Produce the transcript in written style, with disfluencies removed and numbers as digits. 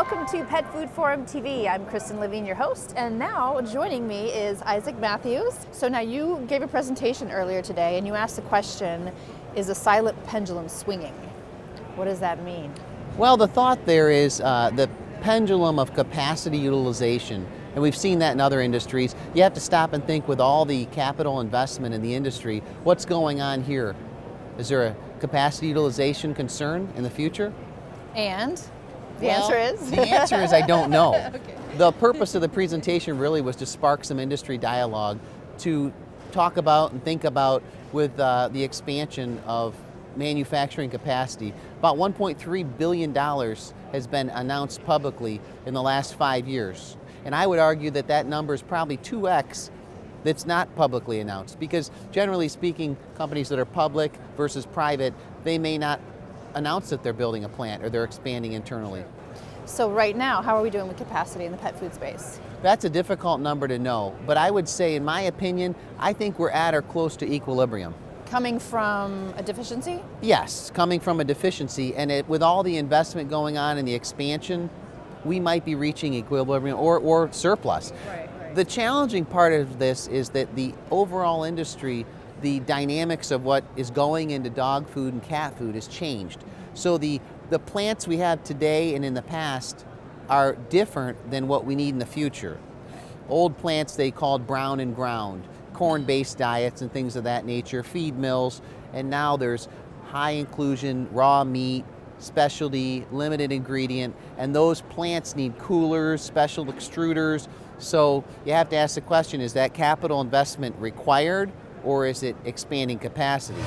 welcome to Pet Food Forum TV. I'm Kristen Levine, your host, and now joining me is Isaac Matthews. So now you gave a presentation earlier today and you asked the question, is a silent pendulum swinging? What does that mean? Well, the thought there is the pendulum of capacity utilization, and we've seen that in other industries. You have to stop and think with all the capital investment in the industry, what's going on here? Is there a capacity utilization concern in the future? And the answer is? The answer is I don't know. Okay. The purpose of the presentation really was to spark some industry dialogue to talk about and think about with the expansion of manufacturing capacity. About $1.3 billion has been announced publicly in the last 5 years. And I would argue that that number is probably 2x that's not publicly announced, because generally speaking, companies that are public versus private, they may not announce that they're building a plant or they're expanding internally. So right now, how are we doing with capacity in the pet food space? That's a difficult number to know, but I would say, in my opinion, I think we're at or close to equilibrium. Coming from a deficiency? Yes, coming from a deficiency, and with all the investment going on and the expansion, we might be reaching equilibrium or surplus. Right. The challenging part of this is that the overall industry, the dynamics of what is going into dog food and cat food has changed. So the plants we have today and in the past are different than what we need in the future. Old plants they called brown and ground, corn-based diets and things of that nature, feed mills, and now there's high inclusion, raw meat, specialty, limited ingredient, and those plants need coolers, special extruders. So you have to ask the question, is that capital investment required or is it expanding capacity?